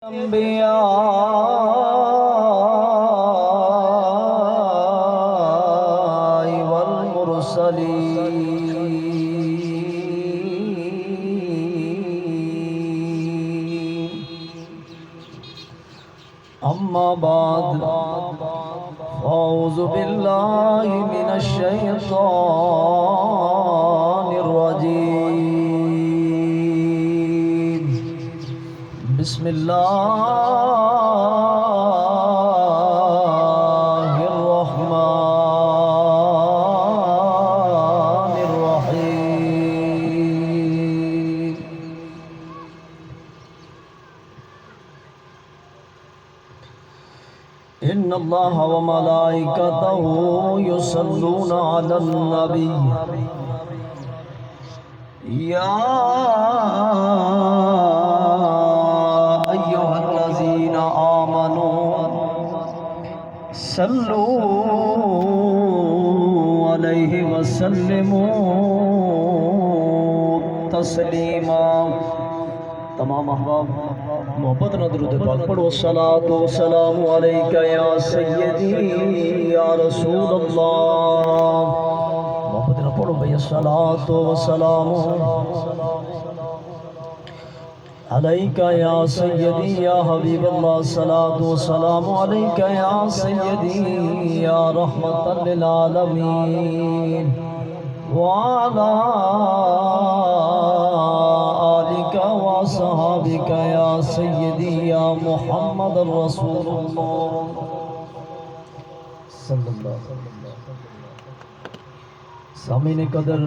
अंबिया वल मुरसलीन अम्मा बाद औज़ु बिल्लाहि मिनश शैतानिर रजीम बिस्मिल्लाहिर रहमानिर रहीम। इन्नल्लाह व मलाइकतहु युसल्लूना अलन नबी या अय्युहल्लज़ीना आमनू सल्लू अलैहि वसल्लिमू तस्लीमा। तमाम अहबाब मोहब्बत न दुरूद पाक पढ़ो। सलातो सलामु अलैका या सय्यदी या रसूल अल्लाह। मोहब्बत न पढ़ो भैया। सलातो सलामु अलैका या सय्यदी या हबीब अल्लाह। सलातो सलामु अलैका या सय्यदी या रहमतल लिल आलमीन व अला आलिका व सहाबिका या सय्यदी या मुहम्मद रसूलुल्लाह सल्लल्लाहु अलैहि वसल्लम। सामीन कदर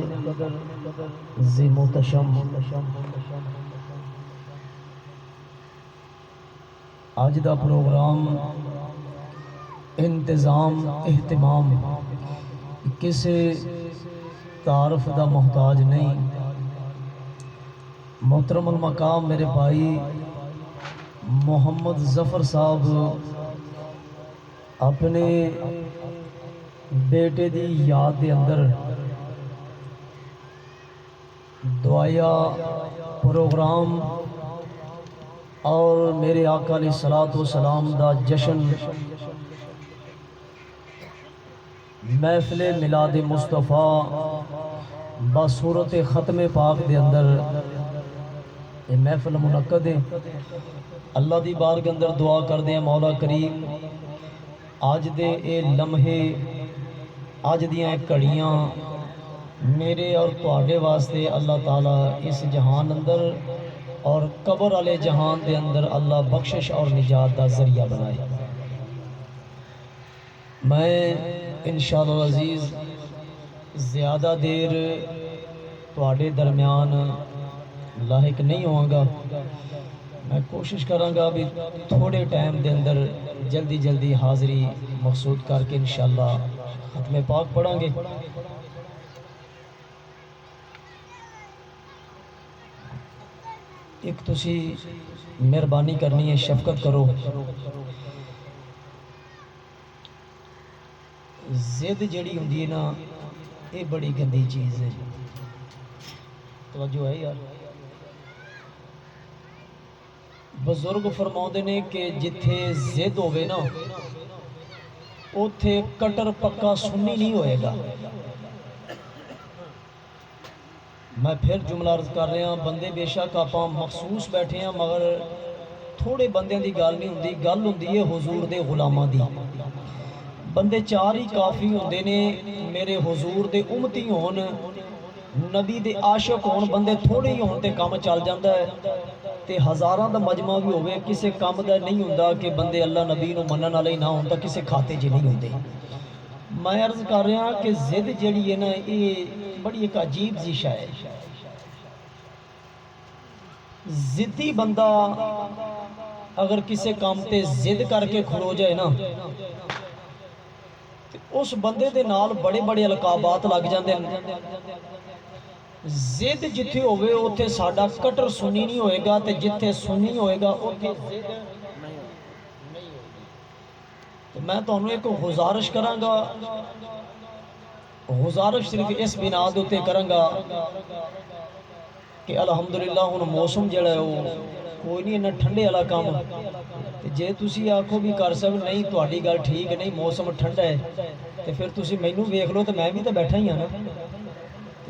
ज़ी मुहतशम, आज दा प्रोग्राम इंतज़ाम एहतमाम किसी तारफ दा मोहताज नहीं। मोहतरम अल मकाम मेरे भाई मोहम्मद ज़फ़र साहब अपने बेटे दी याद के अंदर दुआया प्रोग्राम और मेरे आका अलैहिस्सलातु वस्सलाम दा जश्न महफिल मिलाद मुस्तफ़ा बसूरत ख़त्म पाक दे अंदर ये महफिल मुनक्कद है। अल्लाह दी बार के अंदर दुआ करते हैं मौला करीम आज दे ए लम्हे आज दियां घड़ियां मेरे और तुहाडे वास्ते अल्लाह ताला इस जहान अंदर और कब्र वाले जहान के अंदर अल्लाह बख्शिश और निजात का जरिया बनाए। मैं इंशाअल्लाह अजीज़ ज़्यादा देर तुहाडे दरम्यान लाहिक नहीं होवांगा। मैं कोशिश करांगा भी थोड़े टाइम के अंदर जल्दी जल्दी हाज़री मकसूद करके इंशाअल्लाह ख़त्म पाक पढ़ांगे। एक तुसी मेहरबानी करनी है, शफकत करो। जिद जड़ी होंदी है ना, ये बड़ी गंदी चीज़ है। तवज्जो है यार। बुजुर्ग फरमाते ने कि जिथे जिद होवे ना उथे कटर पक्का सुन्नी नहीं होएगा। मैं फिर जुमला अर्ज कर रहा, बंदे बेशक आप मखसूस बैठे हैं मगर थोड़े बंदे की गल नहीं होंदी, गल होंदी है हुजूर दे गुलामां दी। बंदे चार ही काफ़ी होंदे ने, मेरे हुजूर दे उम्मती होन, नबी दे आशिक होन। बंदे थोड़े ही होन ते काम चल जाता है, ते हज़ारां दा मजमा भी होवे किसी काम दा नहीं होंदा कि बंदे अल्लाह नबी नूं मनण वाले ना होन तां किसी खाते च नहीं होंदे। मैं अर्ज कर रहा कि जिद जिहड़ी है ना, ये बड़ी एक अजीब जी शै है। जिद्दी बंदा अगर किसी काम ते जिद करके खलो जाए ना, उस बंदे दे नाल बड़े बड़े अलकाबात लग जाते हैं। जिद जिथे होवे उत्थे साडा कटर सुन्नी नहीं होएगा, ते जिथे सुन्नी होएगा उत्थे जिद नहीं होगी। तो मैं तुहानू एक गुजारिश करांगा, गुजारिश सिर्फ इस बिना दे उत्ते करांगा कि अलहमदुलिल्लाह हुण मौसम जिहड़ा है वो कोई नहीं, इन्ना ठंडे वाला काम। जे तुसी आखो भी कर सक नहीं, तुहाडी गल ठीक है, नहीं मौसम ठंडा है, तो फिर तुसी मैनू वेख लो, तो मैं भी तो बैठा ही हाँ ना।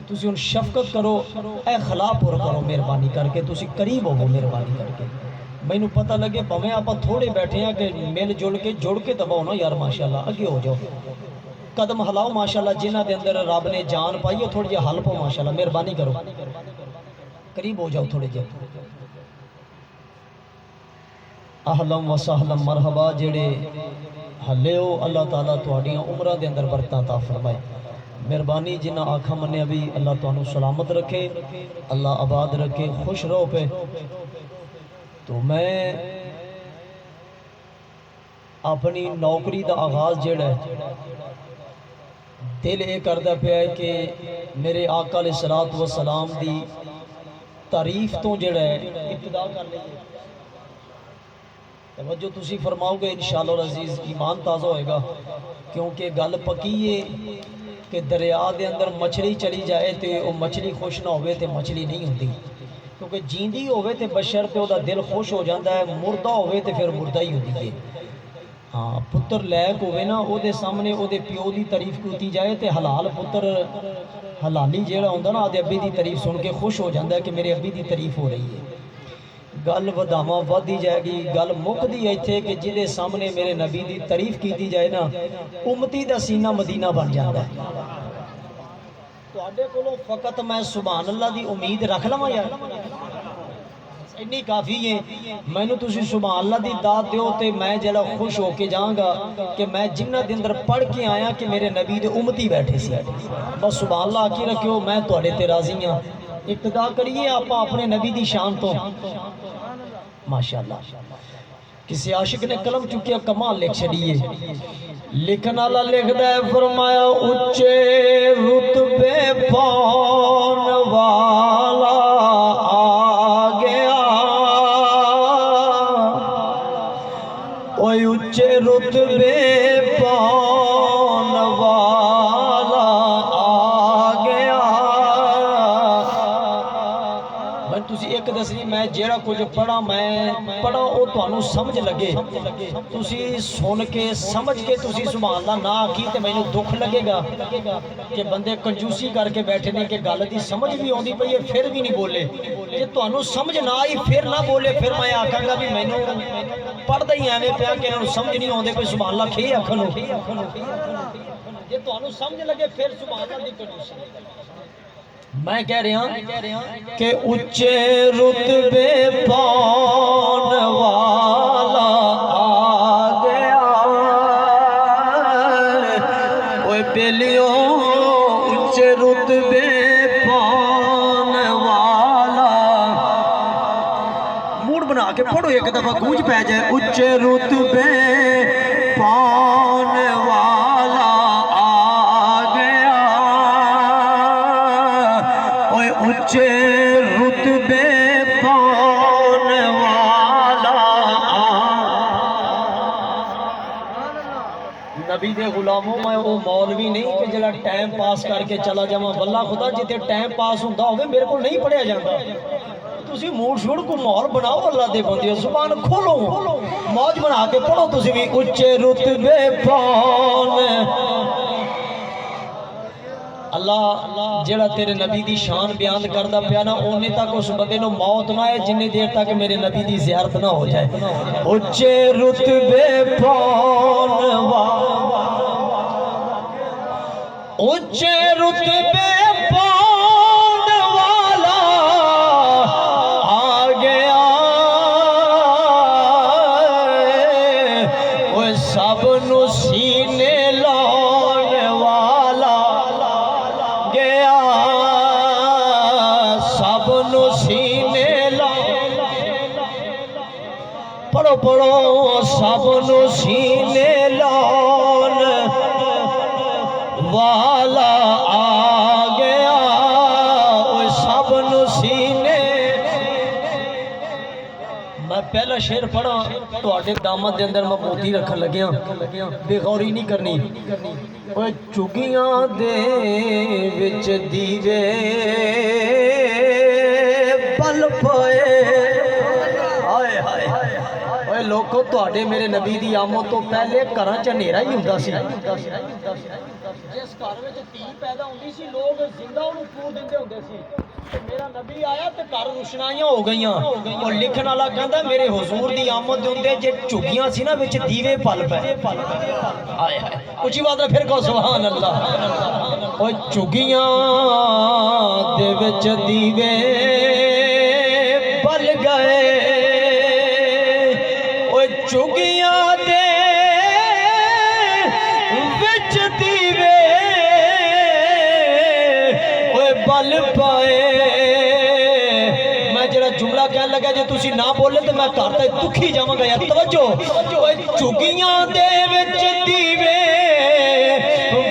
तुसी हुण शफकत करो, ए खला पुर करो मेहरबानी करके, तुसी करीब हो मेहरबानी करके। मैनू पता लगे भावें आप थोड़े बैठे हैं कि मिल जुल के जुड़ के दबाओ ना यार, माशाल्लाह अगे हो जाओ, कदम हिलाओ माशाल्लाह। जिन्हां दे अंदर रब ने जान पाई है थोड़ी जी हल पाओ माशाल्लाह, मेहरबानी करो, करीब हो जाओ थोड़े जे। अहलम व सहलम मरहबा। जेड़े हले हो अल्लाह ताला तुहाडियां उम्रां दे अंदर बरकतां अता फरमाए। मेहरबानी जिन्ना आखा मन्ने भी अल्लाह तुहानू सलामत रखे, अल्लाह आबाद रखे, खुश रहो पे। तो मैं अपनी नौकरी का आगाज़ जेड़ा दिल ये करता पाया है कि मेरे आका अलैहिस्सलातु वस्सलाम दी तारीफ तो जेड़ा है इब्तिदा कर लीजिए। तवज्जो तुसी फरमाओगे इंशाअल्लाह अजीज़, ईमान ताज़ा होएगा। क्योंकि गल पक्की है कि दरिया के अंदर मछली चली जाए तो वह मछली खुश ना हो तो मछली नहीं होती, क्योंकि जींदी होवे तो बशर तो वह दिल खुश हो जाता है, मुर्दा होवे तो फिर मुर्दा ही होती है। हाँ, पुत्र लैक होवे ना, वो सामने वो प्यो की तारीफ की जाए तो हलाल पुत्र हलाली जेड़ा होंदा ना, आदे अब्बी की तारीफ सुन के खुश हो जाता है कि मेरे अब्बी की तारीफ हो रही है। गल वधावा वधी जाएगी, गल मुकदी है इत्थे कि जिहदे सामने मेरे नबी की तारीफ की जाए ना, उम्मती दा सीना मदीना बन जाता है। तुहाडे कोलों फकत मैं सुभान अल्लाह की उम्मीद रख लवां यार, इन्नी काफ़ी है। मैनू तुसी सुभान अल्लाह की दात दो तो मैं जरा खुश हो के जाऊँगा कि मैं जिन्हां दे अंदर पढ़ के आया कि मेरे नबी दे उम्मती बैठे सी। बस सुभान अल्लाह आखी रखियो, मैं तुहाडे ते राज़ी हाँ। इब्तिदा करिए आप अपने नबी की शान तो माशाअल्लाह। किसी आशिक ने कलम चुकिया कमाल लिख छड़िए, लिखन वाला लिखदा है फरमाया उच्चे रुतबे पाउन वाला आ गया, ओए उच्चे रुतबे पाउन वाला आ गया। मैं तुसी एक दसनी, मैं जेड़ा कुछ पढ़ा मैं पढ़ा वो तुहानू समझ लगे, तुसी सुन के समझ के तुसी सुभान अल्लाह ना आखी तो मैनू दुख लगेगा कि बंदे कंजूसी करके बैठे ने कि गल दी समझ भी आउंदी पई है फिर भी नहीं बोले। जे तुहानू समझ ना आई फिर ना बोले, फिर मैं आखांगा भी मैनू पढ़दा ही एवें पिया कि इन्हां नू समझ नहीं आउंदे कोई सुभान अल्लाह खे आखन। जे तुहानू समझ लगे फिर सुभान अल्लाह दी कंजूसी। मैं कह रहा कि उच्चे रुतबे पाउन वाला आ गया, ओए बेलियो उच्चे रुतबे पाउन वाला। मूड बना के पढ़ो, एक दफा गूंज पै जाए। उच्चे रुतबे पाउन वाला उच्चे रुतबे पाउन वाला। नबी दे गुलामों मैं वो मौलवी नहीं कि जरा टाइम पास करके चला जावा। वल्ला खुदा जिते टाइम पास होंदा होवे मेरे को नहीं पढ़िया जाता। तुसी मूड शूड को माहौल बनाओ, अल्लाह दे बंदे जुबान खोलो, मौज बना के पढ़ो तुसी भी। उच्चे रुतबे पाउन अल्लाह जेड़ा तेरे नबी की शान बयान करता पाया ना, उन्ने तक उस बंदे को मौत ना आए जिन्नी देर तक मेरे नबी की ज़ियारत ना हो जाए। उच्चे रुतबे पाउन वाला, उच्चे रुतबे पाउन वाला आ गया, वो सब नू सीने लाने वाला गया, सब नू सीने ला। पढ़ो पढ़ो, सब नू सीने लान वाला आ गया, वो सब नू सीने। मैं पहला शेर पढ़ा तुहाडे दामद दे अंदर मैं मोती रखन लग्या, बेगौरी नहीं करनी। चुगियां दे विच दीवे पल पए लोगों तुहाडे मेरे नबी दी आमद तो पहले घरां च हनेरा ही हुंदा सी। जिस घर विच धी पैदा हुंदी सी लोग जिंदा उहनूं फूक दिंदे हुंदे सी। ते मेरा नबी आया ते घर रोशनाइयां हो गईयां। और लिखण वाला कहंदा मेरे हुजूर दी आमद दे हुंदे जे झुग्गियां सी ना विच दीवे पल पे। हाय हाय उची बात है फिर कहो सुभान अल्लाह। ओ झुग्गियां दे विच दीवे पल गए। ओ झुग्गियां दे विच दीवे ओए बल पाए। मैं जरा जुमला कह लगा जे तुसी ना बोले तो मैं घर तक दुखी जावांगा यार। तवज्जो ओए झुग्गियां दे विच दीवे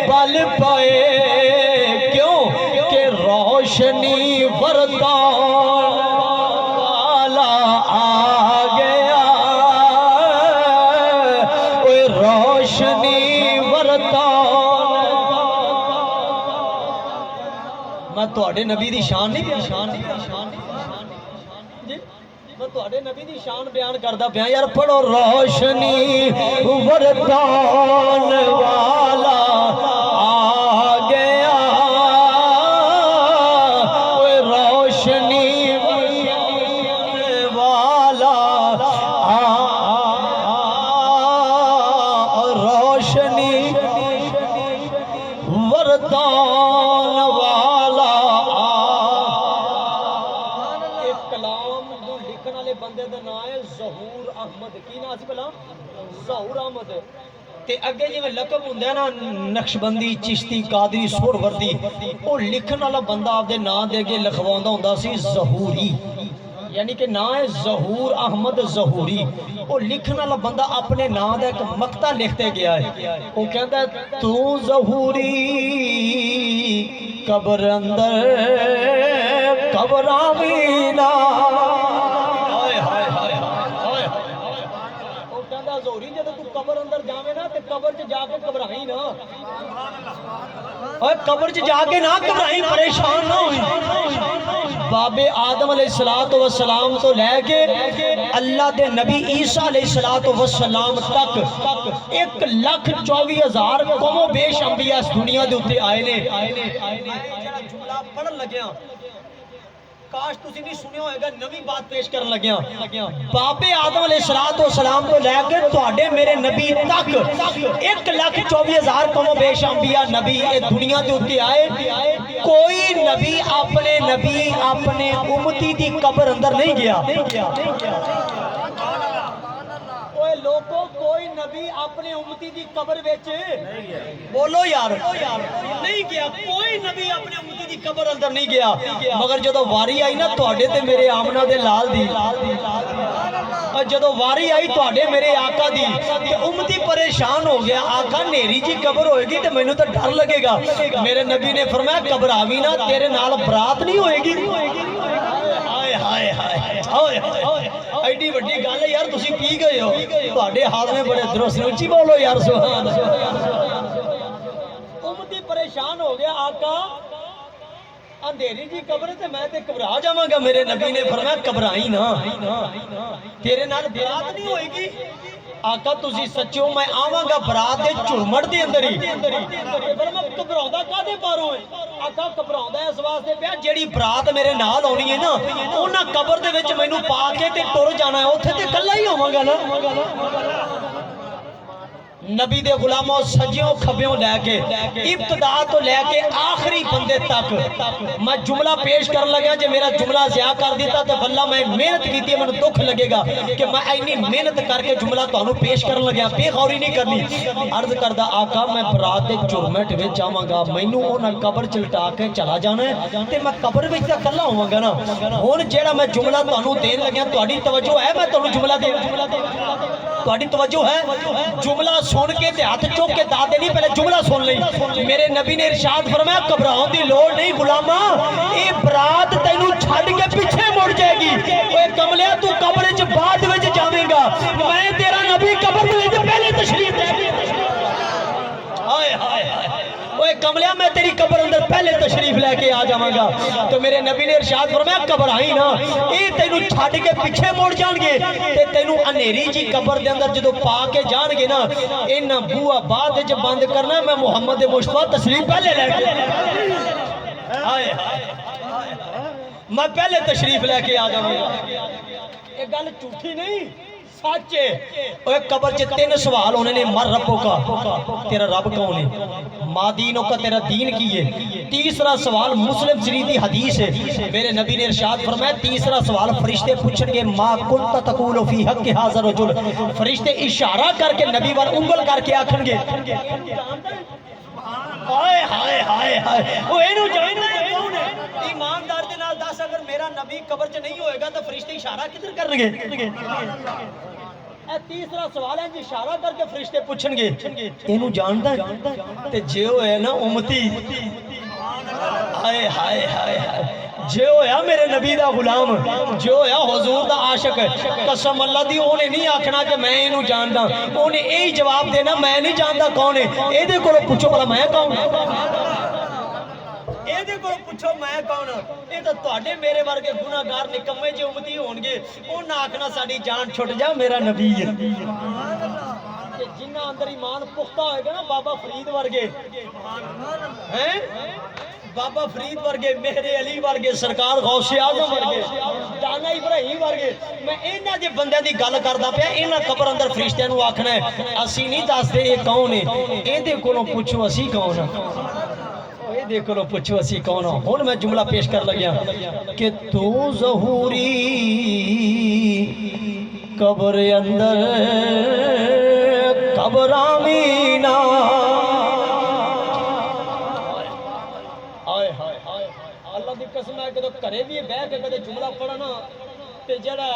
बल पाए। क्यों कि रोशनी वरदान वाला आ गया। ओए रोशनी मैं तुहाडे नबी दी शान नहीं जी मैं तुहाडे नबी दी शान बयान करदा पिया यार। पढ़ो रोशनी वरदान वाला आ गया। ओए रोशनी वाला रोशनी वरदान वाला। एक कलाम जो लिखने वाले बंदे का नाम है ज़हूर अहमद। की नाम सी भला? ज़हूर अहमद। ते अगे जिवें लकब हुंदा है ना नक्शबंदी चिश्ती कादरी सोहरवर्दी वो लिखण वाला बंदा आपदे नाम दे अगे लिखवाउंदा हुंदा सी ज़हूरी। यानी कि नाम है ज़हूर अहमद ज़हूरी। वो लिखण वाला बंदा अपने नाम का एक मकता लिखते गया है। वो कहता है तू ज़हूरी कब्र अंदर घबरावी ना। वो कहता ज़हूरी जब तू कब्र अंदर जावे ना तो कब्र च जाके घबराई ना। और कब्र च जाके ना घबराई परेशान ना होई। बाबे आदम अलैहिस्सलातु वस्सलाम तो लैके अल्लाह दे नबी ईसा अलैहिस्सलातु वस्सलाम तक 1,24,000 कौमो बेश अंबिया इस दुनिया दे उत्ते आए ने। जुमला पढ़न लग्या काश तुसी नहीं सुनिया होएगा नवी बात पेश करन लग्या। बाबे आदम अलैहिस्सलातु वस्सलाम तो लैके तुहाडे मेरे नबी तक 1,24,000 कौमो बेश अंबिया नबी ए दुनिया दे उत्ते आए। कोई नबी अपने उम्मती दी कब्र अंदर नहीं गया। ओए लोगों कोई नबी अपने उम्मती दी कब्र विच बोलो यार नहीं गया। कोई नबी अपने उम्मती दी कब्र अंदर नहीं गया। मगर जदों वारी आई ना तुहाडे ते मेरे आमना दे लाल दी और जदों वारी आई तुहाडे मेरे आका दी ते उम्मती परेशान हो गया। आका नेरी जी कब्र होएगी ते मैनू तो डर लगेगा। मेरे नबी ने फरमाया घबरावी ना तेरे नाल बरात नहीं होएगी। हाय हाय हाय एडी वड्डी गल है यार। तुसी पी गए हो तुहाडे हाथ में बड़े दुरुस्त ऊंची बोलो यार सुभान अल्लाह। उम्मती परेशान हो गया आका अंधेरी जी कब्र ते मैं ते घबरा जावांगा। मेरे नबी ने फरमाया घबराई ना तेरे नाल बरात नहीं होएगी। आका तुसी सच्चो मैं आवांगा बरात दे झुरमट दे अंदर ही। पर मैं घबराउंदा कादे पारों है? आका घबराउंदा इस वास्ते पिया जेड़ी बरात मेरे नाल आउणी है ना उन्हां कब्र दे विच मैनू पा के ते टुर जाना है। उत्थे ते कल्ला ही होवांगा ना। नबी दे गुलामों सज्जियों खब्बियों लैके इब्तदा तो लैके आखिरी बंदे तक मैं जुमला पेश कर लगा। जे मेरा जुमला ज़िया कर दिता तो वल्ला मैं मेहनत की थी मैंने दुख लगेगा कि मैं इन्नी मेहनत करके जुमला तुहानू पेश कर लग्या। बेखौरी नहीं करनी। अर्ज करदा आका मैं बरात दे झुरमट विच आवांगा मैनू उन्हां कब्र च लटा के चला जाना है ते मैं कब्र विच तां कल्ला होवांगा ना। हुण जेड़ा मैं जुमला तुहानू देन लग्या तुहाडी तवज्जो है? मैं तुहानू जुमला दे तुहाडी तवज्जो है? जुमला सुन के ते हाथ चुक के दादे नहीं पहले जुमला सुन ली। मेरे नबी ने इरशाद फरमाया घबराउण दी लोड़ नहीं गुलामा ये बरात तैनू छड्ड के पीछे मुड़ जाएगी। ओए कमलिया तू कब्र च बाद विच जावेंगा मैं तेरा नबी कब्र विच पहले तशरीफ ले। हाय हाय हाय ओए कमलिया मैं तेरी कब्र अंदर पहले तशरीफ लैके आ जावांगा। तो मेरे नबी ने इरशाद फरमाया घबराई ना, ये तेनू छड्ड के पिछे मुड़ जाणगे ते तेनू अनेरी जी कबर दे अंदर जदों पा के जाणगे ना, इन्हां बूहा बाद विच बंद करना, मैं मुहम्मद मुस्तफा तशरीफ पहले लैके आए, मैं पहले तशरीफ लैके आ जावांगा। ये गल झूठी नहीं, सच है। कबर च तीन सवाल होने ने, मर रब्बो का, तेरा रब कौन है, माँ दीनों का, तेरा दीन की है। तीसरा सवाल मुस्लिम शरीफ की हदीस है, मेरे नबी ने इरशाद फरमाया तीसरा सवाल फरिश्ते पूछणगे, माँ कुंत तकूल फी हक हाज़र रजुल, फरिश्ते इशारा करके नबी वाल उंगल करके आखणगे, हाय हाय हाय हाय ओ एनू जानदा है कौन है। ईमानदार दे नाल दस, अगर मेरा नबी कब्र च नहीं होएगा तो फरिश्ते इशारा किधर करनगे। तीसरा सवाल है जी, इशारा करके फरिश्ते पूछणगे एनू जानदा है, ते जे होए ना उम्मती, हाय हाय हाय हाय, जे होया मेरे नबी दा गुलाम, जो होया हुजूर दा आशिक, कसम अल्लाह दी ओने नहीं आखना कि मैं इनू जानदा, ओने यही जवाब देना मैं नहीं जानदा कौन है। एदे कोलों पूछो भला मैं कौन, एदे कोलों पूछो मैं कौन। ये तो तुहाडे मेरे वर्गे गुनाहगार निकम्मे जे उम्मती होणगे, ओना आखना साडी जान छुट जा, मेरा नबी है। जिन्ना अंदर ईमान पुख्ता होएगा ना, बाबा फरीद वर्गे हैं, बाबा फरीद वर्गे, मेहरे अली वर्गे, सरकार गौसे आजम वर्गे, दाना इब्राहिम वर्गे, मैं इन्हां दे बंदियां दी गल करदा पिया। इन्हां कबर अंदर फरिश्तियां नूं आखना है असीं नहीं दसदे ये कौन है, इहदे कोलों पुछो असीं कौन हां, इहदे कोलों पुछो असीं कौन हां। हुण मैं जुमला पेश कर लग्या कि तू ज़हूरी कबर अंदर घबरावी ना, अल्लाह की कसम है कि घरे भी बह के कदे जुमला पढ़ा ना ते जड़ा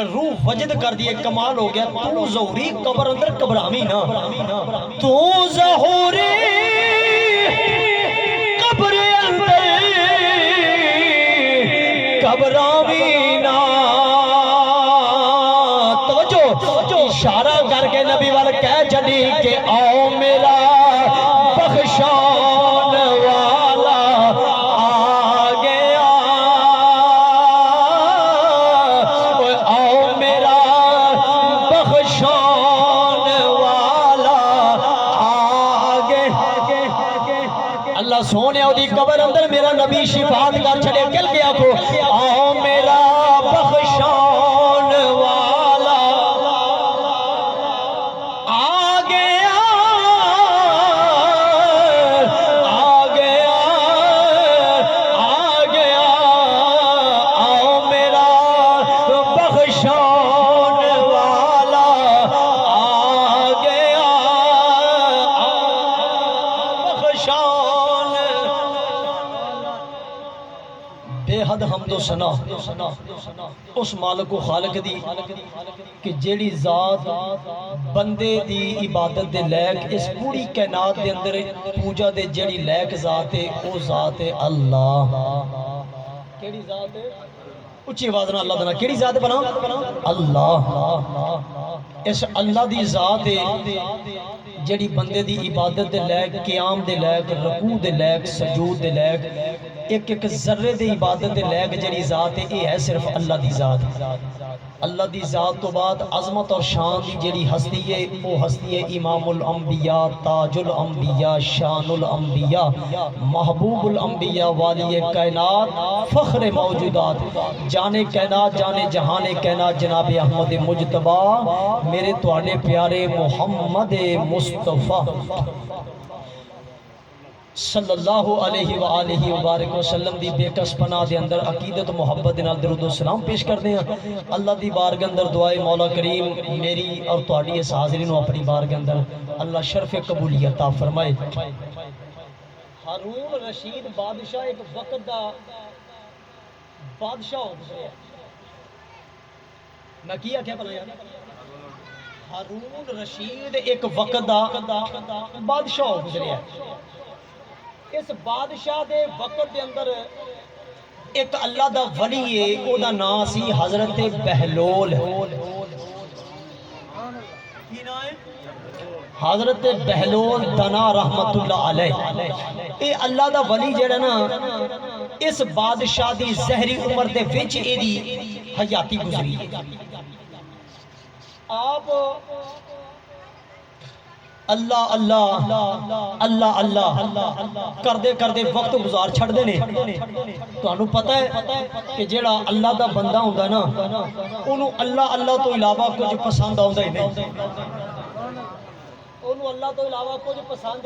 रूह वजद कर दिए, कमाल हो गया। तू ज़हूरी कबर अंदर घबरावी ना, तू ज़हूरी कबर अंदर घबरावी ना, तवज्जो इशारा करके नबी वाल कह चली कि आओ मेरा बख्शान वाला आ गया, आओ मेरा बख्शान वाला आ गया। अल्लाह सोने ओदी कबर अंदर मेरा नबी शिफात कर छड़े, कल गया को आओ मेरा बख्शान वाला आ गया, आ गया, आ गया, आओ मेरा बख्शान वाला आ गया, बख्शान। बेहद हमदो सना उस मालिक खालिक दी कि जेड़ी जात बंदे दी इबादत दे लैक, इस पूरी कायनात दे अंदर पूजा दे जेड़ी लैक जात है वो जात है अल्लाह। केड़ी जात है, उच्ची आवाज नाल अल्लाह दा नाम, केड़ी जात बना, अल्लाह। इस अल्लाह दी जात है जेड़ी बंदे दी इबादत दे लैक, क़याम दे लैक, रकू दे लैक, सजूद दे लैक, एक एक जर्रे दे इबादत दे लैक जेड़ी जात है ये है सिर्फ अल्लाह दी जात। अल्लाह दी जात तो बाद अजमत और शान की जेड़ी हस्ती है वो हस्ती है इमामुल अंबिया, ताजुल अंबिया, शानुल अंबिया, महबूबुल अंबिया, वाली कायनात, फख्र मौजूदात, जाने कायनात, जाने जहाने कायनात, जनाब अहमद मुजतबा मेरे तुहाडे प्यारे मुहम्मद मुस्तफ़ा सल्लल्लाहु अलैहि व आलिहि वबारक वसल्लम दी बेकस पनाह दे अंदर अकीदत मुहब्बत दे नाल दरूद व सलाम पेश करते हैं। अल्लाह दी बारगाह अंदर दुआए मौला करीम मेरी और तुहाडी इस हाज़री नूं अपनी बारगाह अंदर अल्लाह शर्फ कबूलियत अता फरमाए। हारून रशीद बादशाह एक वक्त दा बादशाह हो गया। मैं की आख्या भला यार, हारून रशीद एक वक्त दा बादशाह हो गुजरिया। इस बादशाह दे वक्त दे अंदर एक अल्लाह दा वली है, ओदा नाम सी हजरत बहलोल। हजरत बहलोल दना रहमतुल्लाह अलैह ये अल्लाह दा वली जेड़ा ना इस बादशाह दी जहरी उम्र दे विच एदी हयाती गुजरी आप अल्लाह अल्लाह अल्लाह अल्लाह करदे करदे वक्त गुजार छड़दे ने। तुहानू पता है कि जेड़ा अल्लाह दा बंदा हुंदा ना ओनू अल्लाह अल्लाह तो इलावा कुछ पसंद आउंदा ही नहीं, ओनू अल्लाह तो इलावा कुछ पसंद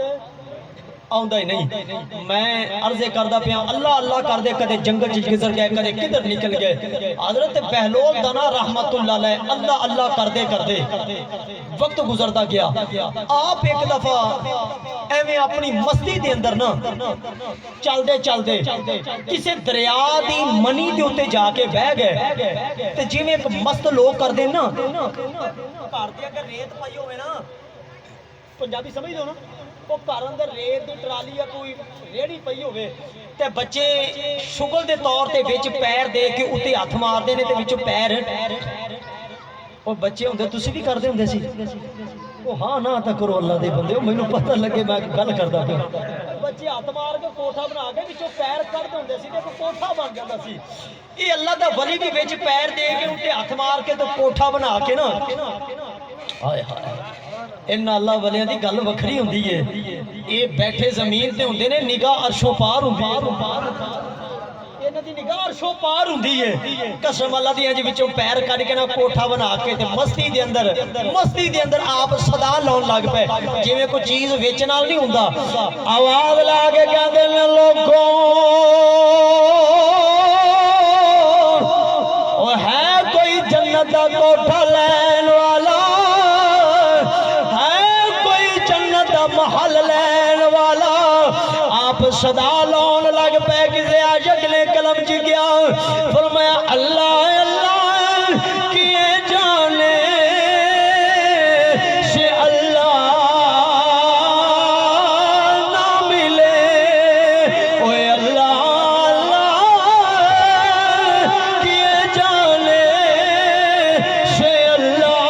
आउंदा ही नहीं। मैं अर्ज़े करदा पिया अल्लाह अल्लाह करदे कदे जंगल च गुजर गए कदे किधर निकल गए। हजरत बहलोल दना रहमतुल्लाह अलैह अल्लाह अल्लाह करदे करदे वक्त गुजरता गया। आप एक दफा एवें अपनी मस्ती दे अंदर ना चलदे चलदे किसी दरिया दी मनी दे उत्ते जाके बह गए ते जिवें एक मस्त लोग करदे ना घर दे अगर रेत पाई होवे ना, पंजाबी समझ दो ना, वो घर अंदर रेत दी ट्राली या कोई रेहड़ी पई होवे ते बच्चे शुगल दे तौर ते विच पैर दे के उत्ते हथ मारदे ने ते विच पैर वो बच्चे होंदे तुसी भी करदे होंदे सी। ओ हाँ ना तो करो अल्लाह दे बंदे, मैनू पता लगे मैं गल करदा पिया। बच्चे हथ मार के कोठा बना के विचों पैर कढदे होंदे सी ते कोठा बन जांदा सी। ये अल्लाह दा वली भी विच पैर दे के उत्ते हथ मार के तो कोठा बना के ना, हाय हाय इन्ना अल्लाह वलियां दी गल वखरी हुंदी है। ये बैठे जमीन ते हुंदे ने निगाह अर्शों पार हुंदी है, इन्हां दी निगाह अर्शों पार हुंदी है। कसम अल्लाह दी अज विचों पैर कढ के ना कोठा बना के ते मस्ती दे अंदर आप सदा लाउन लग पे जिवें कोई चीज वेचण नाल नहीं हुंदा। आवाज ला के कहंदे ने लोगों ओ है कोई जन्नत दा कोठा लैन वाला, महल लैन वाला। आप सदा लौन लग पे किसे आशिक ने कलम च गया फरमाया अल्लाह अल्लाह किए जाने से अल्लाह ना मिले, ओए अल्लाह अल्लाह किए जाने से अल्लाह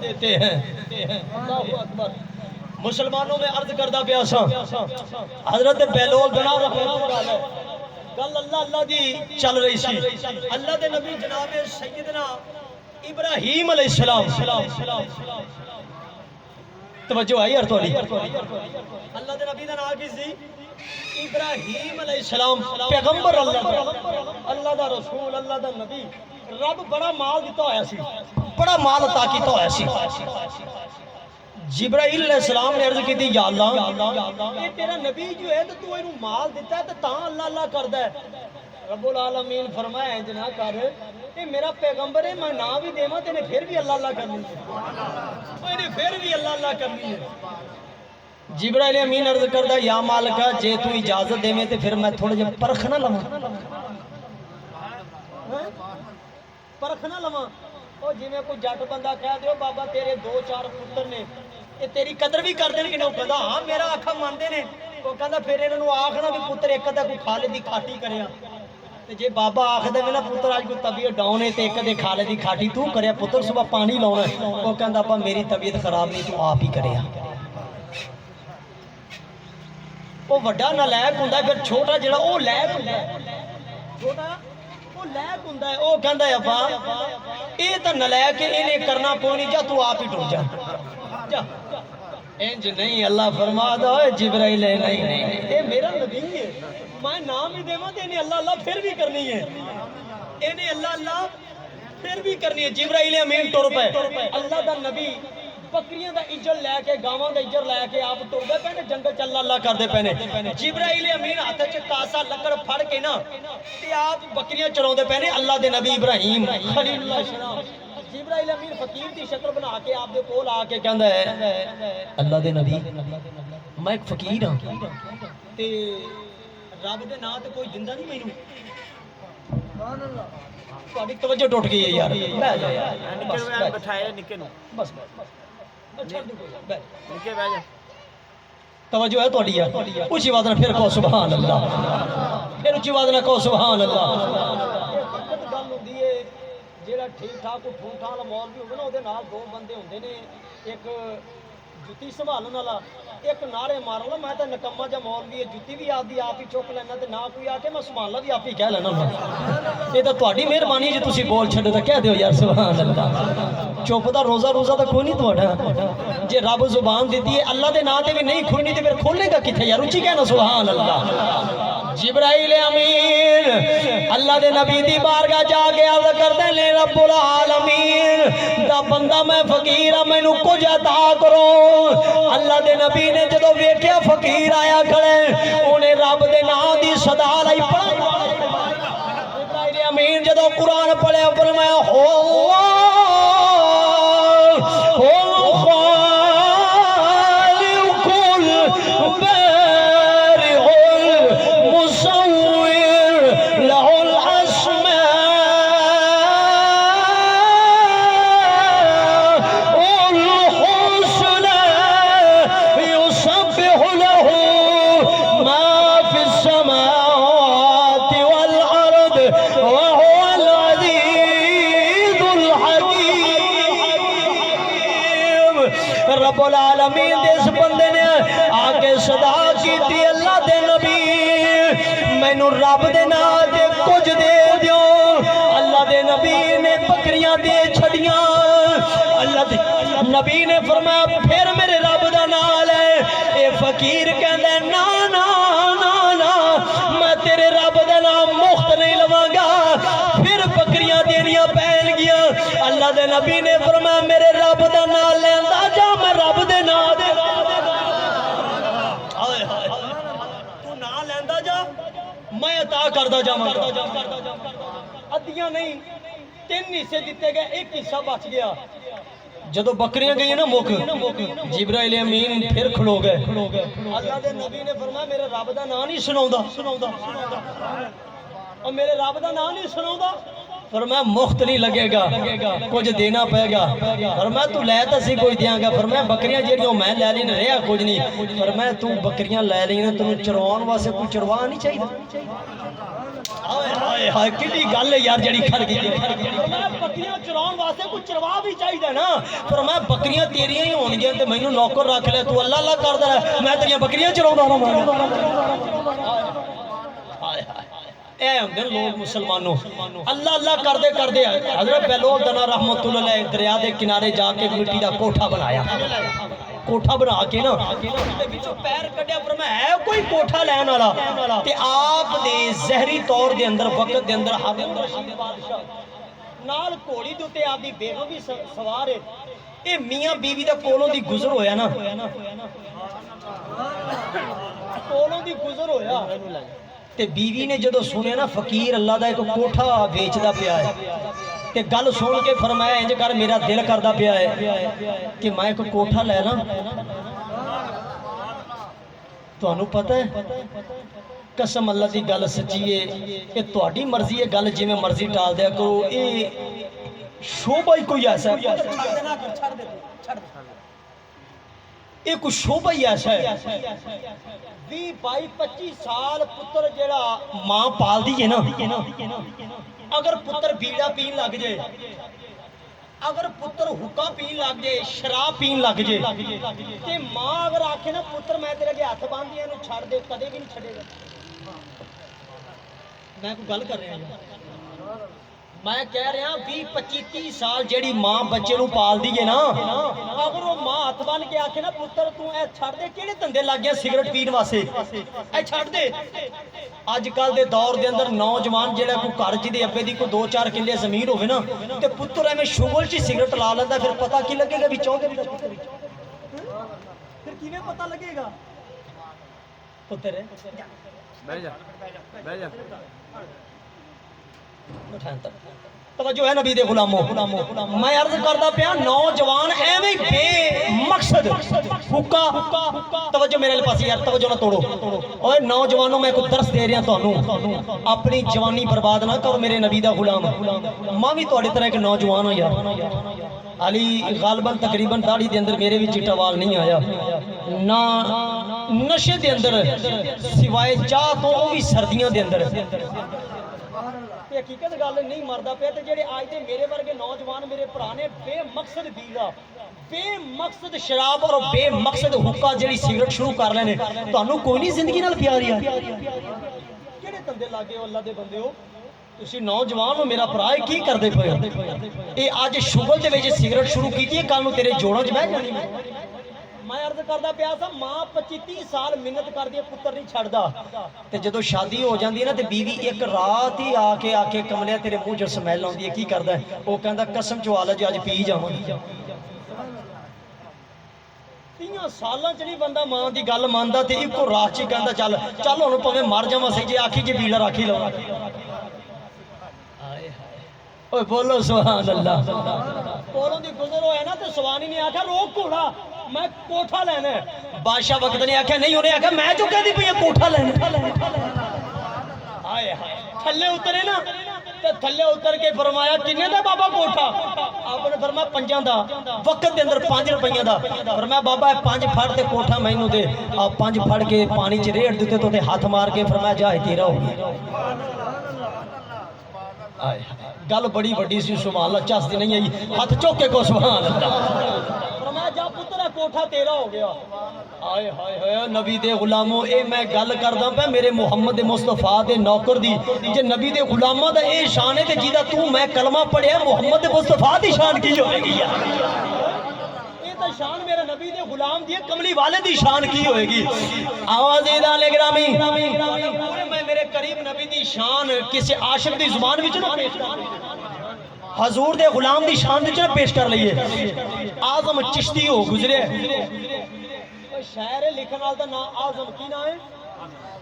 देते हैं। मुसलमानों में अर्ज करदा प्यासा हजरत बहलोल दना रहमतुल्लाह अलैह गल अल्लाह अल्लाह दी चल रही सी। अल्लाह दे नबी जनाब सैयदना इब्राहीम अलैहिस्सलाम तवज्जो आई यार थोड़ी, अल्लाह दे नबी दा नाम की सी इब्राहीम अलैहिस्सलाम, पैगंबर अल्लाह दा रसूल अल्लाह दा नबी। रब बड़ा माल दिता होया सी, बड़ा माल अता कीता होया सी। जिब्राइल अलैहिस्सलाम ने अर्ज की थी या अल्लाह ये तेरा नबी जो है तो तू इनू माल दिता है तो तां अल्लाह अल्लाह करदा है। रब्बुल आलमीन फरमाया इंज ना कर, ये मेरा पैगंबर है, मैं ना भी देवां तेने फिर भी अल्लाह अल्लाह करनी है, इन्हें फिर भी अल्लाह अल्लाह करनी है। जिब्राइल अमीन अर्ज करदा या मालिका जे तू इजाजत देवे तो फिर मैं थोड़े जे परख ना लवां, परख ना लवां। ओ जिवें कोई जट बंदा कह दे बाबा तेरे 2-4 पुत्र ने ये तेरी कदर भी कर देन कि नहीं, कहंदा हां मेरा आखा मानदे ने। ओ कहंदा फिर इन्हां नूं आखना भी पुत्र एक अद्धा कोई खाले दी खाटी करिया, ते जे बाबा आख देवे ना पुत्र अज कोई तबीयत डाउन है ते एक अद्धे खाले दी खाटी तू करिया पुत्र सुबह पानी लाउणा। ओ कहंदा अब्बा मेरी तबीयत खराब नहीं तू आप ही करिया। वो वड्डा नालैक हुंदा फिर छोटा जेड़ा ओ लैक हुंदा, छोटा ओ लैक हुंदा है। ओ कहंदा है अब्बा ये तो नालैक है, इन्हें करना कोई नहीं, जा तू आप ही टुर जा। इंज नहीं अल्लाह फरमादा है जिब्राइल नहीं नहीं ये मेरा नबी है, मैं नाम ही देवां ते इन्हें अल्लाह अल्लाह फिर भी करनी है, इन्हें अल्लाह अल्लाह फिर भी करनी है। जिब्राइल अमीन टुर पे अल्लाह दा नबी बकरियां दा इज्जत लैके गावां दा इज्जत लैके आप टुरदे पे ने जंगल च अल्लाह अल्लाह करदे पे ने। जिब्राइल अमीन हाथ च कासा लकड़ फड़ के ना ते आप बकरियां चराउंदे पे ने अल्लाह दे नबी इब्राहीम खलीलुल्लाह सलाम। जिब्राइल अमीन फकीर दी शक्ल बना के आप दे कोल आके कहंदा है अल्लाह दे नबी मैं एक फकीर हाँ ते रब दे नां ते कोई दिंदा नहीं मैनू ਤੁਹਾਡੀ ਤਵੱਜੋ ਟੁੱਟ ਗਈ ਹੈ ਯਾਰ ਬਹਿ ਜਾ ਯਾਰ ਨਿੱਕੇ ਨੂੰ ਬਿਠਾਇਆ ਨਿੱਕੇ ਨੂੰ ਬਸ ਛੱਡ ਦੇ ਬਹਿ ਨਿੱਕੇ ਬਹਿ ਜਾ तवज्जो है ਤੁਹਾਡੀ ਯਾਰ ਉੱਚੀ ਆਵਾਜ਼ ਨਾਲ ਫਿਰ ਕਹੋ ਸੁਭਾਨ ਅੱਲਾਹ ਫਿਰ ਉੱਚੀ ਆਵਾਜ਼ ਨਾਲ ਕਹੋ ਸੁਭਾਨ ਅੱਲਾਹ ਗੱਲ ਹੁੰਦੀ ਏ ਜਿਹੜਾ ਠੀਕ ਠਾਕ ਠੂਠਾਂ ਵਾਲਾ ਮੌਲਵੀ ਹੋਵੇ ਨਾ ਉਹਦੇ ਨਾਲ ਦੋ ਬੰਦੇ ਹੁੰਦੇ ਨੇ ਇੱਕ ਜੁੱਤੀ ਸੰਭਾਲਣ ਵਾਲਾ ਇੱਕ ਨਾਰੇ ਮਾਰਨ ਵਾਲਾ ਮੈਂ ਤਾਂ ਨਕਮਾ ਜਿਹਾ ਮੌਲਵੀ ਹੈ ਜੁੱਤੀ ਵੀ ਆਪਦੀ ਆਪ ਹੀ ਚੁੱਕ ਲੈਣਾ ਤੇ ਨਾ ਕੋਈ ਆ ਕੇ ਮੈਂ ਸੰਭਾਲਣਾ ਵੀ ਆਪ ਹੀ ਕਹਿ ਲੈਣਾ ਇਹ ਤਾਂ ਤੁਹਾਡੀ ਮਿਹਰਬਾਨੀ ਜੇ ਤੁਸੀਂ ਬੋਲ ਛੱਡੋ ਤਾਂ ਕਹਿ ਦਿਓ ਯਾਰ ਸੁਭਾਨ ਅੱਲਾਹ ਚੁੱਪ ਦਾ ਰੋਜ਼ਾ ਤਾਂ ਕੋਈ ਨਹੀਂ ਤੁਹਾਡਾ ਜੇ ਰੱਬ ਜ਼ੁਬਾਨ ਦਿੱਤੀ ਹੈ ਅੱਲਾਹ ਦੇ ਨਾਂ ਤੇ ਵੀ ਨਹੀਂ ਖੁੱਲਣੀ ਤੇ ਫਿਰ ਖੋਲੇਗਾ ਕਿੱਥੇ ਯਾਰ ਉੱਚੀ ਕਹਿਣਾ ਸੁਭਾਨ ਅੱਲਾਹ जिब्राइल अमीन अल्लाह दे नबी दी बारगाह जाके अर्ज करदे ने रब्बुल आलमीन दा बंदा मैं फकीर हां मैनू कुछ अता करो अल्लाह दे नबी ने जदों वेख्या फकीर आया खड़े ओने रब दे नाम दी सदा लाई पढ़ा जिब्राइल अमीन जदों कुरान पढ़िया फरमाया हो रब्बुल आलमीन दे इस बंदे ने आके सदा की अल्लाह दे नबी मैनू रब दे नाम ते कुछ दे दियो अल्लाह दे नबी ने बकरियां दे छड़ियां अल्लाह दे नबी ने फरमाया फिर मेरे रब दा नाम ले ए फकीर कहंदा ना ना ना ना मैं तेरे रब दा नाम मुफ्त नहीं लवांगा फिर बकरियां देनियां पैन गियां अल्लाह दे नबी ने फरमाया मेरे रब दा नाम लेंदा जा मैं रब दे नाम दे तू नाम लेंदा जा मैं अता करदा जावांगा अद्धियां नहीं 3 हिस्से दिते गए एक हिस्सा बच गया जदों बकरियां गई ना मुक जिब्राइल अमीन फिर खलो गए अल्लाह दे नबी ने फरमाया मेरे रब दा नाम नहीं सुनाउंदा और मेरे रब दा नाम नहीं सुनाउंदा फरमाया मुफ्त नहीं लगेगा कुछ देना पड़ेगा फरमाया तू लै तो सी कोई देंगा फरमाया बकरियां जेड़ियां मैं लै ली रहा कुछ नहीं फरमाया तू बकरियां लै ली ना तेन चरवाउण वास्ते कोई चरवा नहीं चाहिए हाय हाय किड्डी गल है यार जड़ी खड़ गई बकरियां चराउण वास्ते कोई चरवा भी चाहिए ना फरमाया बकरियां तेरियां ही होणगियां ते मैनू नौकर रख ले तू अल्लाह अल्लाह करदा रह मैं तेरियां बकरियां चराउंदा रहां लोग मुसलमानों अल्लाह अल्लाह करते करते हजरत बेलोल दना रहमतुल्लाह अलैह दरिया के किनारे जाके मिट्टी का कोठा बनाया कोठा बना के ना पैर कढ़िया पर मैं है कोई कोठा लैन वाला ते आप दे जहरी तौर दे अंदर वक्त दे अंदर हारून रशीद बादशाह नाल घोड़ी दे उत्ते आपदी बेगम भी सवार है ये मियां बीवी दा कोलों दी गुजर होया ना कोलों दी गुजर होया ते बीवी ने जदों सुनिया ना फकीर अल्लाह दा एक कोठा बेचदा पिया है ते गल सुन के फरमाया इंज कर मेरा दिल करदा पिया है कि मैं एक कोठा लेना तुहानू पता है कसम अल्लाह दी गल सच्ची है ये तुहाडी मर्जी है गल जिवें मर्जी टाल दिया करो ये शोभा ही कोई ऐसा है ये कोई शोभा ही ऐसा है 20-22-25 साल पुत्र जेड़ा मां पाल दी है ना अगर पुत्र बीड़ा पीन लग जाए अगर पुत्र हुक्का पीन लग जाए शराब पीन लग जाए ते मां अगर आखे ना पुत्र मैं तेरे अगे हथ बांध दिया छड़ दे कदे भी नहीं छड़ेगा मैं कोई गल कर रहा मैं कह रहा 20-25-30 साल जेड़ी मां बच्चे नूं पालदी है ना अगर वो मां हथ बन के आखे ना पुत्र तू ए छड़ दे किहड़े धंधे लग गया सिगरेट पीण वास्ते ए छड़ दे अजकल दे दौर दे अंदर नौजवान जेड़ा कोई घर च दे अब्बे दी कोई 2-4 किले जमीन होवे ना ते पुत्र एवें शुगल च सिगरेट ला लैंदा फिर पता की लगेगा भी चौंके फिर किवें पता लगेगा पुत्र बैठ जा बैठ जा तवज्जो है नबी दे गुलामो, मैं अर्ज करदा पिया नौजवान एवें बेमकसद हुक्का, तवज्जो मेरे पास यार, तवज्जो ना तोड़ो। ओए नौजवानों, मैं कोई दर्श दे रहा तुहानू, अपनी जवानी बर्बाद ना करो मेरे नबी दा गुलाम। मैं भी तुहाडे तरह एक नौजवान हां यार। अली गालबन तकरीबन दाढ़ी दे अंदर मेरे भी चिट्टा वाल नहीं आया ना, नशे दे अंदर सिवाए चाह तो वो भी सर्दियां दे अंदर। हकीकत गल नहीं मरदा पे, जेडे अज के मेरे वर्गे नौजवान मेरे भरा ने बेमकसद बीजा, बेमकसद शराब और बेमकसद हुक्का जेडी सिगरेट शुरू कर लेने, तुहानू कोई नहीं जिंदगी नाल प्यार यार। केड़े धंधे लागे हो अल्लाह दे बंदे हो, तुसी नौजवान हो मेरा भरा, की करदे पे हो? ये अज शुगल दे विच सिगरेट शुरू कीती है, कल नू तेरे जोड़ों च बह जानी। मैं अर्ज करदा पिया सा, मां 25-30 साल मिन्नत करदी है, पुत्तर नहीं छड़दा, ते जदों शादी हो जाती है ना, ते बीवी एक रात ही आके कमलिया तेरे मुंह च स्मैल आउंदी है, की करदा है वो, कहंदा कसम चवा लै जे अज पी जावांगी। 30 सालां च नहीं बंदा मां दी गल मनदा, ते इको रात च कहंदा चल चल हुण भावें मर जावां सही, जे आखी जे बीला राखी लवां। ओए बोलो सुभान अल्लाह। कोलों दी गुजर होया ना, ते सवानी ने आख्या रोक घोड़ा, मैं कोठा लेना है। बादशाह वक्त ने आख्या नहीं, उन्हें आख्या मैं जो कहती पई कोठा लेना। हाय हाय, थल्ले उतरे ना, ते थल्ले उतर के फरमाया किन्ने दा बाबा कोठा? आपने फरमाया 5 दा, वक्त दे अंदर 5 रुपइया दा। फरमाया बाबा 5 फड़ ते कोठा मैनू दे। आप 5 फड़ के पानी च रेड़ दिते, तो हाथ मार के फरमाया जा तेरा हो गया। गल बड़ी वड्डी सी, सुभान अल्लाह, चसदी नहीं आई, हाथ चौक के को सुभान अल्लाह। फरमाया जा पुत्रा कोठा तेरा हो गया। आए हाय हाय नबी दे गुलामो, ए मैं गल करदा पे मेरे मुहम्मद मुस्तफा दे नौकर दी, जे नबी दे गुलामां दा ए शान है, ते जिदा तू मैं कलमा पढ़िया मुहम्मद मुस्तफा दी शान की होएगी यार? शान मेरे नबी दे गुलाम दी, कमली वाले दी शान की होएगी? आवाज इदाले ग्रामी, मैं मेरे करीब नबी दी शान किसी आशिक दी जुबान विच ना पेश कर, हजूर दे गुलाम दी शान विच ना पेश कर लईए। आजम चिश्ती हो गुजरे, शायर लिखण वाला दा नाम आजम, की नाम है?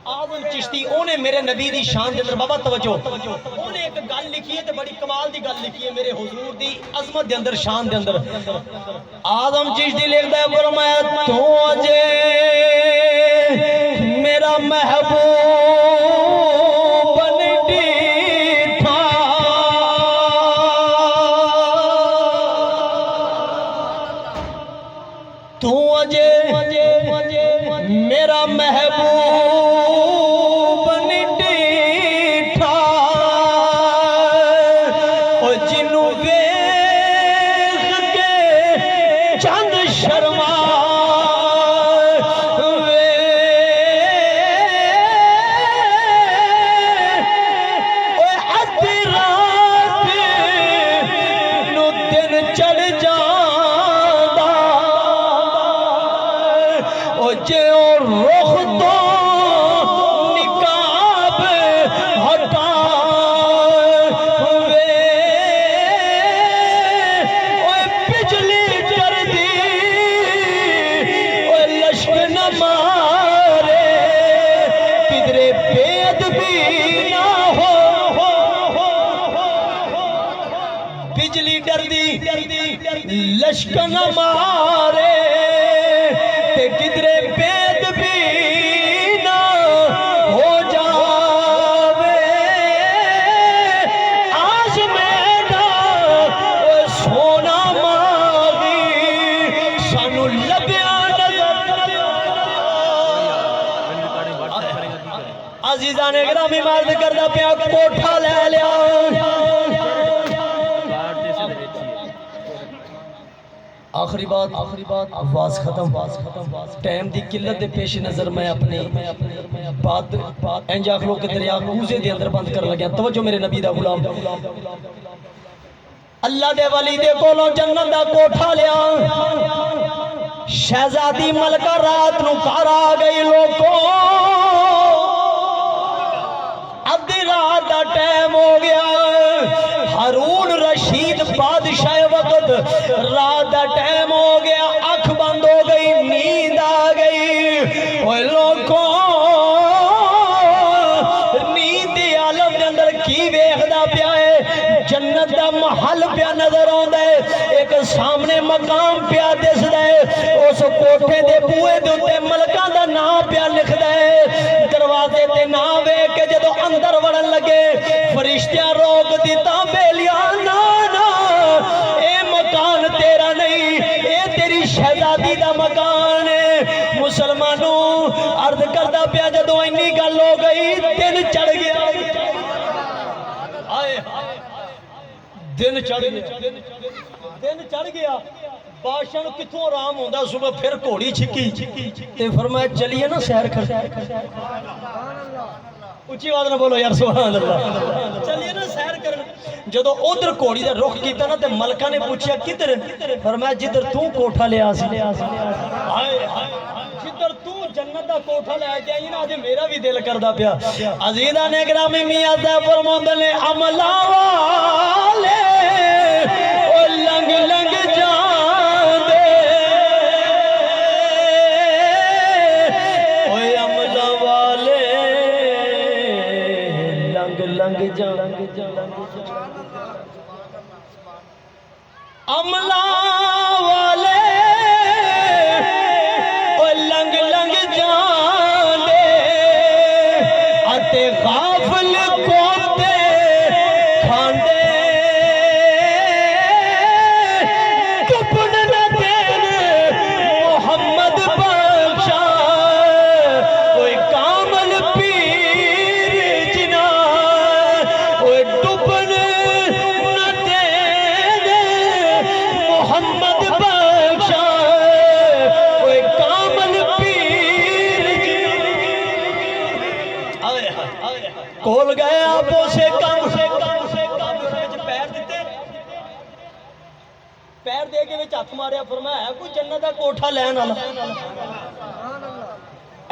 आजम चिश्ती। ओने मेरे नबी दी शान दे अंदर बाबा तवज्जो, ओने एक गल लिखी है, ते बड़ी कमाल दी गल लिखी है मेरे हुजूर दी अजमत दे अंदर, शान दे अंदर। आजम चिश्ती लिखदा है, फरमाया तू अजे मेरा महबूब बन डीठा, तू अजे मेरा महबूब लश्कर न मारे, ते किधरे बेद भी ना हो जावे, आज मेरा सोना मावी सानू लभ्या अजीजा ने ग्रामी मार्द करदा पिया, कोठा ले लिया। आखिरी बात आवाज खत्म, टाइम की किल्लत के पेश नजर मैं अपनी बात इंज आख लो कि दरिया कूजे दे अंदर बंद कर लग्या। तवज्जो मेरे नबी दा गुलाम, अल्लाह दे वली दे कोलों जन्नत दा कोठा लिया, शहजादी मलका रात नू घर आ गई। लोगों अद्धी रात का टाइम हो गया, हारून रशीद बादशाह वक्त रात का टाइम हो गया, अख बंद हो गई, नींद आ गई। ओए लोगों नींद के आलम के अंदर की वेखदा पिया है, जन्नत दा महल पिया नजर आउंदा है। एक सामने मकाम पिया दिसदा है। उस कोठे दे बूहे दे उत्ते मलकां दा नाम पिया लिखदा है। दरवाजे ते नाम वेख के जदों अंदर वड़न लगे फरिश्तियां रोक दिता, बेलिया ना ना, ए मकान तेरा नहीं, ए तेरी शहजादी दा मकान है। मुसलमानों अर्ज करदा पिया जदों इन्नी गल हो गई दिन चढ़ गया। दिन चढ़ गया, दिन चढ़ गया। बादशाह नूं कित्थों आराम होंदा, सुबह फिर घोड़ी छिकी ते फरमाया चलिए ना सैर कर। उच्ची आवाज ना बोलो यार सुभान अल्लाह। चलिए ना सैर कर। जदों उधर घोड़ी दा रुख कीता ना ते मलका ने पूछया किधर, फरमाया जिधर तू कोठा लिया सी। हाय जिधर तू जन्नत दा कोठा लैके आई ना, अज मेरा भी दिल करदा पिया। अजीज़ां ने गिरामी मियां साहब फरमांदे ने अमला वाले ओ लंग लंग जांदे, ओए अमला वाले लंग लंग जांदे, अमला वाले ओ लंग लंग जांदे, अते गाफल कोते खांदे, चुपन न देन मोहम्मद बख्शा, कोई कामल पीर जिना, कोई डुबन न देन मोहम्मद बख्शा, कोई कामल पीर कोल गए आपो से कम पैर दिते, पैर दे के विच हथ मारिया। फरमाया है कोई जन्नत दा कोठा लैन वाला,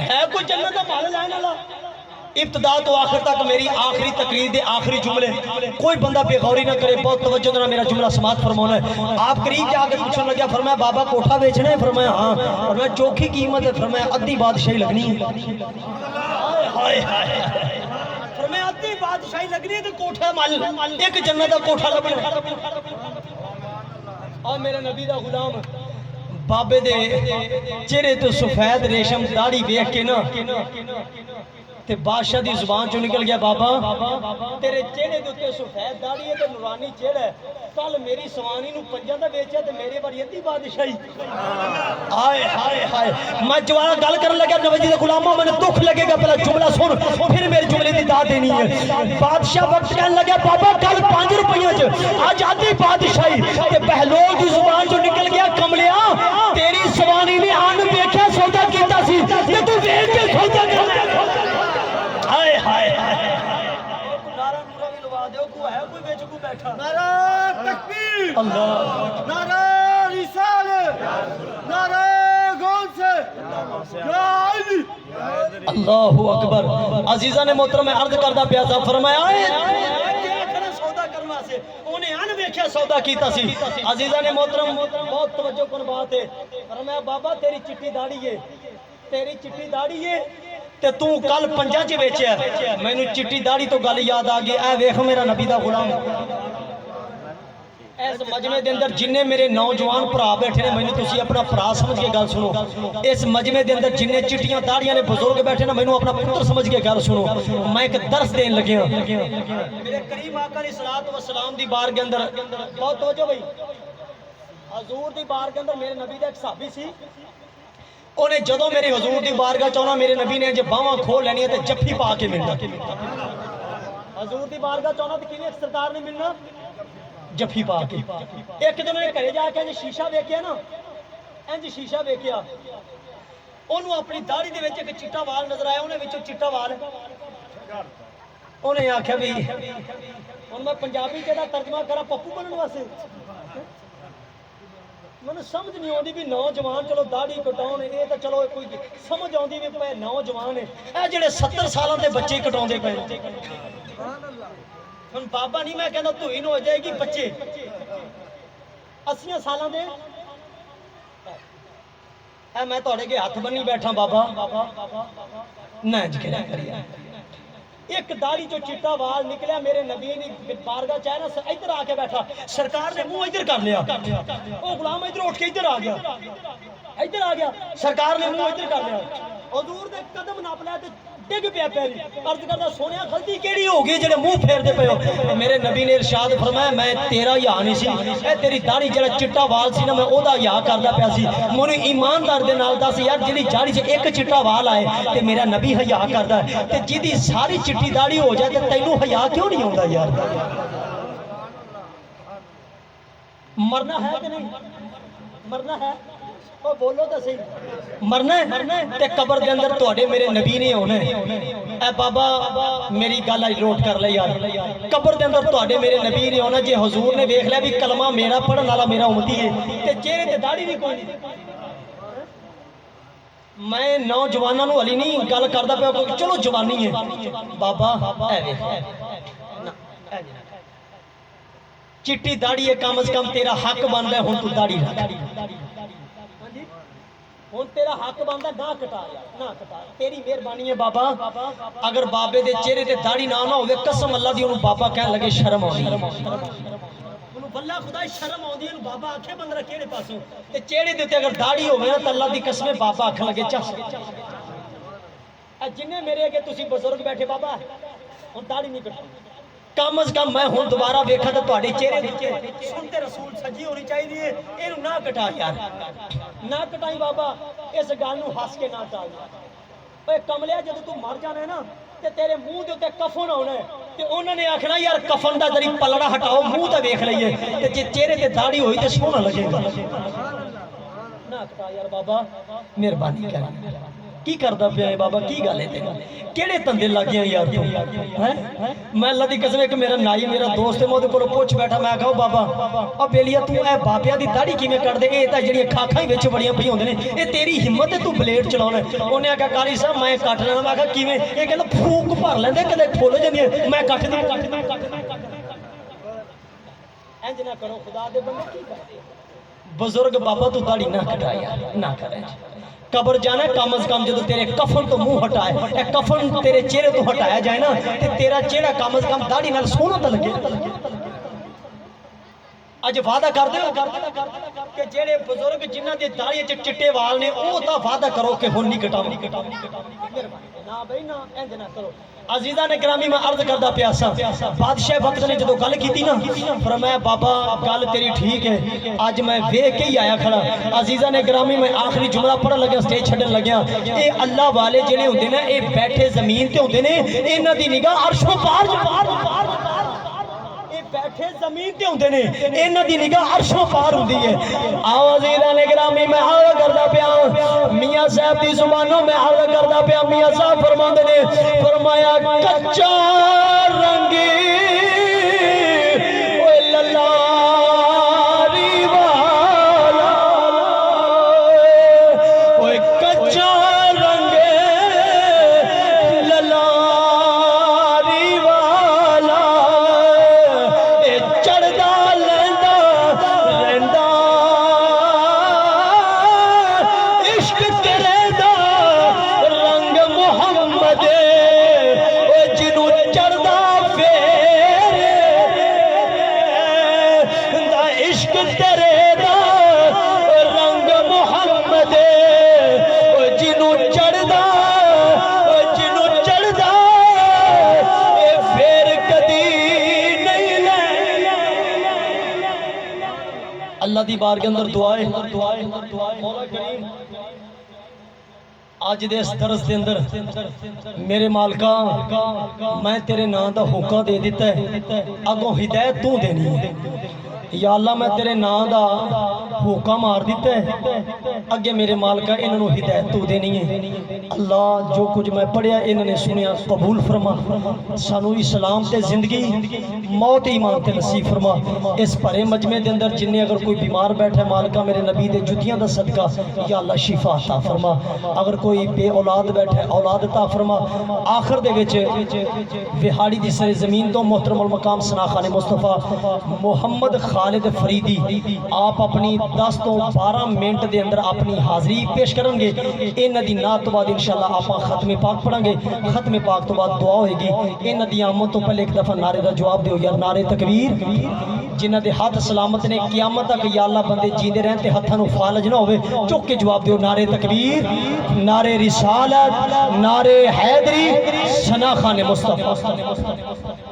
है कोई जन्नत दा महल लैन वाला। इब्तदा तो आखिर तक मेरी आखिरी तकरीर दे आखिरी जुमले, कोई बंदा बेगौरी ना करे, बहुत तवज्जो देना, मेरा जुमला समाप्त फरमाना है। आप करीब जाके पूछने लगे, फरमाया बाबा कोठा बेचना है? फरमाया हाँ। फरमाया चोखी कीमत है? फरमाया अद्धी बादशाही लगनी है। हाय हाय फरमाया अद्धी बादशाही लगनी है तो कोठा मल एक जन्नत दा कोठा लगना। और मेरे नबी दा गुलाम बाबे दे चेहरे तो सफेद रेशम दाढ़ी वेख के ना ते बादशाह दी जुबान चो निकल गया, बाबा तेरे चेहरे दे उत्ते सफेद दाढ़ी है ते नूरानी चेहरा है, कल मेरी सवानी नूं पंजां दा बेचा ते मेरे बारी अद्धी बादशाही। हाय हाय हाय मैं जवान गल करन लगा, नबी दे गुलामों मैंने दुख लगेगा, पहला जुमला सुन फिर मेरे जुमले दी दाद देनी है। बादशाह वक्त कहने लगा, बाबा कल 5 रुपया च आज आधी बादशाही, ते बहलोल दी जुबान चो निकल गया, कमलिया तेरी सवानी ने आन वेख्या सौदा कीता सी ते तू वेख के सौदा कर। हाय हाय नारा नूरा भी लवा दो, कोई है कोई बेच को बैठा। नारा तकबीर, अल्लाह, नारा रिसालत, नारा गौस, अल्लाहु अकबर। अजीजा ने मोहतरम में अर्ज करदा पिया था, फरमाया सौदा करना से उन्हें अन वेख्या सौदा कीता सी। अजीजा ने मोहतरम बहुत तवज्जो कर बात है, फरमाया बाबा तेरी चिट्टी दाढ़ी है, तेरी चिट्टी दाढ़ी है ते तू कल 5 च बेचया। मैनू चिट्टी दाढ़ी तो गल याद आ गई, ऐ वेख मेरा नबी दा गुलाम। इस मजमे दे अंदर जिन्ने मेरे नौजवान भरा बैठे ने, मैनू तुसी अपना भरा समझ के गल सुनो। इस मजमे दे अंदर जिन्ने चिट्टियां दाढ़ियां ने बुजुर्ग बैठे ने, मैनू अपना पुत्र समझ के गल सुनो। मैं एक दर्स देन लग्या मेरे करीम आका अलैहिस्सलातु वस्सलाम दी बार के अंदर। बहुत तवज्जो भाई, हजूर दी बार के अंदर मेरे नबी दा एक सहाबी सी, उन्हें जदों मेरे हजूर दी बारगाह चाहना, मेरे नबी ने जो बावां खोल लैनी है जफ्फी पा के मिलना। हजूर दी बारगाह चाहना तो किवें सरकार ने मिलना, जफ्फी पा के। एक दिन उन्हें घरे जाके इंज शीशा वेख्या ना, इंज शीशा वेख्या, उन्होंने अपनी दाढ़ी दे विच एक चिट्टा वाल नजर आया, उन्हें विचों चिट्टा वाल, उन्हें आख्या भी हुण मैं पंजाबी च तर्जमा करा पप्पू बनने वास्ते। मैंने समझ नहीं आती भी नौजवान चलो दाढ़ी कटाउन, ये तो चलो कोई समझ आती भी पे नौजवान है, ये जेडे 70 सालों के बच्चे कटाउंदे पे। हम बाबा नहीं मैं कहना धुई हो जाएगी, बच्चे 80 सालों के मैं थोड़े के हथ बनी बैठा, बाबा नंज के एक दाढ़ी चो चिट्टा वाल निकलिया मेरे नबी ने बारगाह चाहे ना इधर आके बैठा सरकार ने मुंह इधर कर लिया वो गुलाम इधर उठ के इधर आ गया सरकार ने मुंह इधर कर लिया हजूर दे कदम नाप लिया ते डिग पिया पैरी अर्ज करदा सोनिया गलती केड़ी हो गई जेड़े मुंह फेरदे पे हो मेरे नबी ने इरशाद फरमाया मैं तेरा या नहीं सी ए तेरी दाढ़ी जेड़ा चिट्टा वाल सी ना मैं ओदा या करदा पिया सी मैनू ईमानदार दे नाल दस यार जेड़ी दाढ़ी च एक चिट्टा वाल आए ते मेरा नबी हया करदा ते जिदी सारी चिट्टी दाढ़ी हो जाए ते तैनू हया क्यों नहीं आउंदा यार मरना है कि नहीं मरना है ओ बोलो तो सही मरना है ते कब्र दे अंदर तुहाडे मेरे नबी ने होना ए बाबा मेरी गल आई नोट कर ले यार कब्र दे अंदर तुहाडे मेरे नबी ने होना जे हुजूर ने देख लिया भी कलमा मेरा पढ़न वाला मेरा उम्मती है ते चेहरे ते दाढ़ी भी कोई नहीं मैं नौजवानों नूं हली नहीं गल करदा पिया क्योंकि चलो जवानी है बाबा ए वेख चिट्टी दाढ़ी है कम से कम तेरा हक बनदा है हुण तू दाढ़ी रख हुण तेरा हक बनदा ना कटा यार ना कटा तेरी मेहरबानी है बाबा अगर बाबे दे चेहरे ते दाढ़ी ना ना होवे कसम अल्लाह दी ओनू बाबा कहन लगे शर्म आउंदी ओनू बल्ला खुदा शर्म आउंदी है बाबा आखे बंदरा केड़े पासों ते चेहरे दे उत्ते अगर दाढ़ी होवे ना तो अल्लाह दी कसम बाबा आखन लगे चस जिन्ने मेरे अगे तुसी बुजुर्ग बैठे बाबा हुण दाढ़ी नहीं कटनी कम से कम मैं हूं दोबारा वेखा तो तुहाडे चेहरे विच सुनते रसूल सजी होनी चाहिए इहनू ना कटा यार ना कटाई बाबा इस गल नूं हस के ना टाल ओए कमलिया जदों तू मर जाना है ना ते तेरे मुंह दे उत्ते कफन आउणा है ते उन्होंने आखना यार कफन दा जरी पलड़ा हटाओ मुंह तो वेख लईए ते जे चेहरे ते दाढ़ी होई ते सोहना लगेगा ना कटा यार बाबा मेहरबानी कर की करदा पिया है बाबा की गल है तेरा केड़े धंधे लग गया यार तू हैं मैं अल्लाह दी कसम एक मेरा नाई मेरा दोस्त है मैं ओदे कोलों पुछ बैठा मैं कहा बाबा ओ बेलिया तू ए बाबिया दी दाढ़ी किवें कट दे ए तां जेहड़ियां खाखां विच बड़ियां पई होंदे ने ए तेरी हिम्मत है तू ब्लेड चलाउणा ओने आखिया कारी साहब मैं कट लेना मैं कहा किवें ए कहंदा फूक भर लैंदे कदे फुल जांदियां मैं कट दी इंज ना करो खुदा दे बंदे की करदे बुजुर्ग बाबा तू दाढ़ी ना कटा यार ना कर कब्र जाना कम से कम जो तेरे कफन तो मुंह हटाए कफन तेरे चेहरे तो हटाया जाए ना ते तेरा चेहरा कम से कम दाढ़ी नाल सोहना तो लगे अज वादा कर दे कि जेड़े बुजुर्ग जिन्हां दी दाढ़ी च चिट्टे वाल ने ओ तां वादा करो कि हुण नहीं कटाओ ना भाई ना इंज ना करो अजीजा ने ग्रामी में अर्ज करदा पिया सा बादशाह वक्त ने जो गल की ना फरमाया बाबा गल तेरी ठीक है अज मैं वेख के ही आया खड़ा अजीजा ने ग्रामी में आखिरी जुमला पढ़न लग्या स्टेज छड्डन लग्या ये अल्लाह वाले जेड़े हुंदे ने ये बैठे जमीन ते हुंदे ने इन्हां दी निगाह अर्शों पार बैठे जमीन ते हुंदे ने इन्हां दी निगाह अर्शों पार हुंदी है आओ अजीजा ने ग्रामी में अर्ज करदा पिया मियां साहब दी जुबानों में अर्ज करदा पिया मियां साहब फरमांदे ने फरमाया कच्चा रंगी ओए ललारी वाला ओए कच्चा रंगे ललारी वाला ए चढ़दा लैंदा रैंदा इश्क तेरे दा रंग मोहम्मद जिनू चढ़दा फेर दा इश्क तेरे दा रंग मोहम्मद जिनू चढ़दा फेर कदी नहीं ले अल्लाह दी बार के अंदर दुआए मौला करीम आज दे इस दरस के अंदर मेरे मालका मैं तेरे नाम का होका दे दिता है अगों हिदायत तू देनी है या अल्लाह मैं तेरे नाम का होका मार दिता है अगे मेरे मालका इन्होंने हिदायत तू देनी है अल्लाह जो कुछ मैं पढ़िया इन्होंने सुनिया कबूल फरमा सानू इस्लाम ते जिंदगी मौत ईमान ते नसीब फरमा इस भरे मजमे के अंदर जिन्हें अगर कोई बीमार बैठा मालका मेरे नबी दे जुतियां दा सदका या अल्लाह शिफा अता फरमा अगर कोई बे औलाद बैठा औलाद अता फरमा आखिर दे विच विहाड़ी दी सरे जमीन तो मोहतरम मकाम सना खाने मुस्तफा मुहम्मद खालिद फरीदी आप अपनी 10 तो 12 मिनट के अंदर अपनी हाज़री पेश करेंगे। इन्हां दी नात तो बाद इंशाअल्लाह आप खत्मे पाक पढ़ांगे। खत्मे पाक तो बाद दुआ होएगी। इन्हां दी आमद तो पहले एक दफ़ा नारे का जवाब दो यार, नारे तकबीर। जिन्हां दे हाथ सलामत ने क़यामत तक या अल्लाह बंदे जींदे रहन ते हत्थां नूं फालज ना होवे, चुक के जवाब दो नारे तकबीर, नारे रिसालत, नारे हैदरी, सना खाने मुस्तफा।